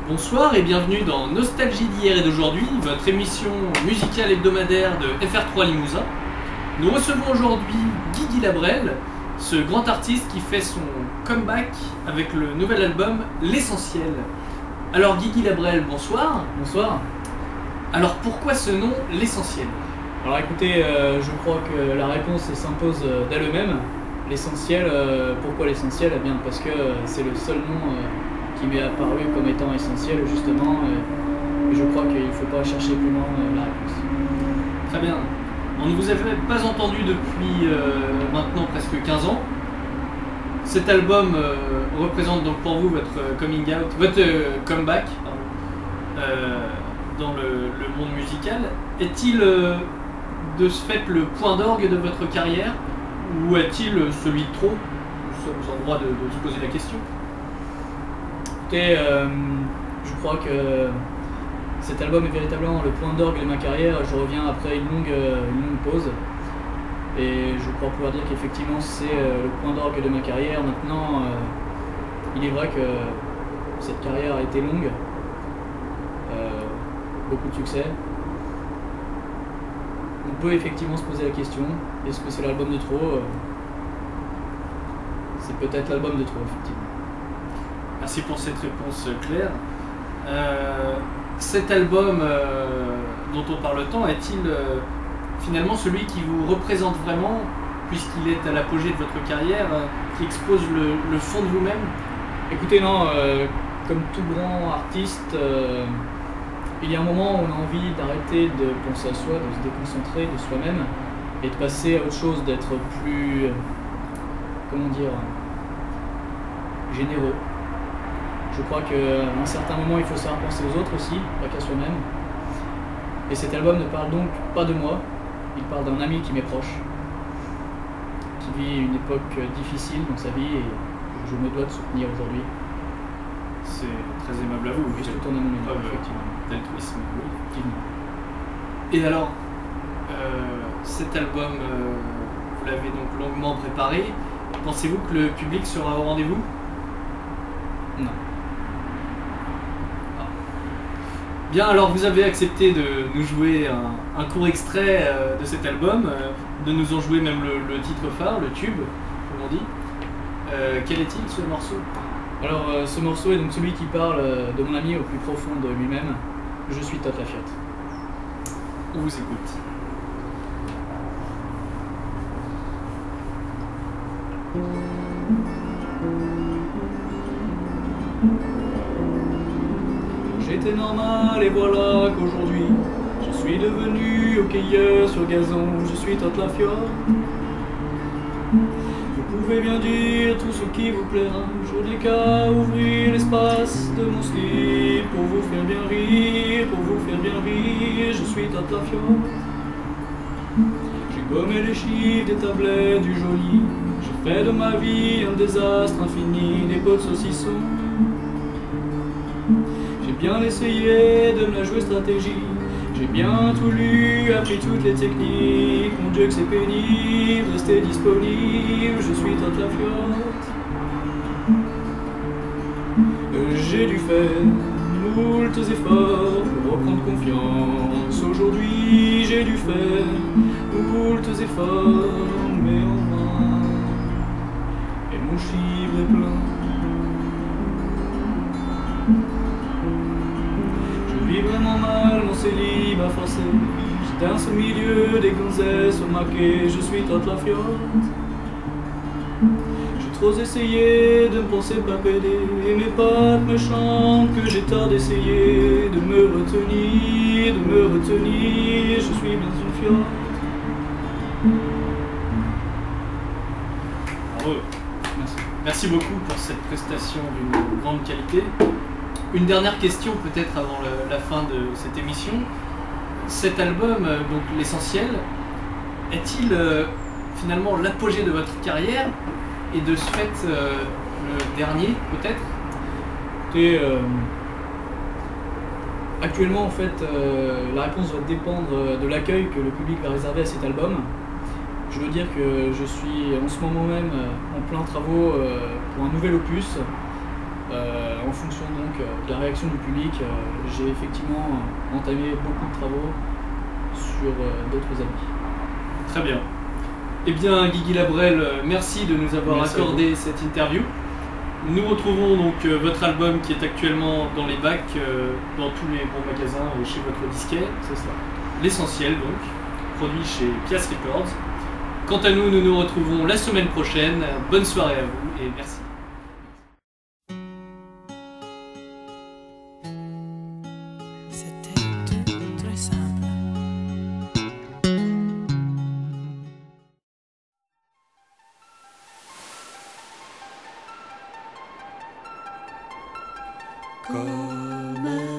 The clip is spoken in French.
Bonsoir et bienvenue dans Nostalgie d'hier et d'aujourd'hui, votre émission musicale hebdomadaire de FR3 Limousin. Nous recevons aujourd'hui Guigui Labrel, ce grand artiste qui fait son comeback avec le nouvel album L'Essentiel. Alors Guigui Labrel, bonsoir. Bonsoir. Alors pourquoi ce nom L'Essentiel? Alors écoutez, je crois que la réponse s'impose d'elle-même. L'essentiel, pourquoi l'essentiel? Eh bien parce que c'est le seul nom qui m'est apparu comme étant essentiel justement, et je crois qu'il ne faut pas chercher plus loin la réponse. Très bien. On ne vous avait pas entendu depuis maintenant presque 15 ans. Cet album représente donc pour vous votre coming out, votre comeback dans le monde musical. Est-il de ce fait le point d'orgue de votre carrière ou est-il celui de trop? Nous sommes en droit de se poser la question. Écoutez, je crois que cet album est véritablement le point d'orgue de ma carrière. Je reviens après une longue pause et je crois pouvoir dire qu'effectivement c'est le point d'orgue de ma carrière. Maintenant, il est vrai que cette carrière a été longue, beaucoup de succès. On peut effectivement se poser la question, est-ce que c'est l'album de trop? C'est peut-être l'album de trop, effectivement. Merci pour cette réponse claire. Cet album dont on parle tant, est-il finalement celui qui vous représente vraiment, puisqu'il est à l'apogée de votre carrière, qui expose le fond de vous-même? Écoutez, non, comme tout grand artiste, il y a un moment où on a envie d'arrêter de penser à soi, de se déconcentrer de soi-même et de passer à autre chose, d'être plus, comment dire, généreux. Je crois qu'à un certain moment, il faut savoir penser aux autres aussi, pas qu'à soi-même. Et cet album ne parle donc pas de moi, il parle d'un ami qui m'est proche, qui vit une époque difficile dans sa vie et que je me dois de soutenir aujourd'hui. C'est très aimable à vous. Oui, tout en amour, effectivement. D'altruisme, oui. Effectivement. Et alors, cet album, vous l'avez donc longuement préparé. Pensez-vous que le public sera au rendez-vous? Non. Bien, alors vous avez accepté de nous jouer un court extrait de cet album, de nous en jouer même le titre phare, le tube, comme on dit. Quel est-il ce morceau? Alors ce morceau est donc celui qui parle de mon ami au plus profond de lui-même. Je suis Todd Lafiotte. On vous écoute. J'étais normal et voilà qu'aujourd'hui je suis devenu hockeyeur sur gazon. Je suis Todd Lafiotte. Vous pouvez bien dire tout ce qui vous plaira. Je n'ai qu'à ouvrir l'espace de mon slip pour vous faire bien rire, pour vous faire bien rire. Je suis Todd Lafiotte. J'ai gommé les chiffres des tablettes du joli. J'ai fait de ma vie un désastre infini, des pots de saucisson. J'ai bien essayé de me la jouer stratégie. J'ai bien tout lu, appris toutes les techniques. Mon Dieu que c'est pénible, rester disponible. Je suis Todd Lafiotte. J'ai dû faire moult efforts pour reprendre confiance. Aujourd'hui j'ai dû faire moult efforts, mais en vain. Et mon chiffre est plein. Je vis vraiment mal mon célibat forcé. J'étais dans ce milieu des gonzesses au maquet. Je suis Todd Lafiotte. J'ai trop essayé de me penser pas pédé. Et mes pattes me chantent que j'ai tort d'essayer de me retenir, de me retenir. Je suis bien une fiotte. Bravo. Merci. Merci beaucoup pour cette prestation d'une grande qualité. Une dernière question peut-être avant la fin de cette émission. Cet album, donc L'Essentiel, est-il finalement l'apogée de votre carrière et de ce fait le dernier peut-être? Et, actuellement en fait la réponse va dépendre de l'accueil que le public va réserver à cet album. Je veux dire que je suis en ce moment même en plein travaux pour un nouvel opus En fonction donc de la réaction du public, j'ai effectivement entamé beaucoup de travaux sur d'autres albums. Très bien. Eh bien, Guigui Labrel, merci de nous avoir Merci à accordé cette interview. Nous retrouvons donc votre album qui est actuellement dans les bacs, dans tous les bons magasins et chez votre disquaire. C'est ça. L'essentiel donc, produit chez Pias Records. Quant à nous, nous nous retrouvons la semaine prochaine. Bonne soirée à vous et merci. C'était tout très simple. Comme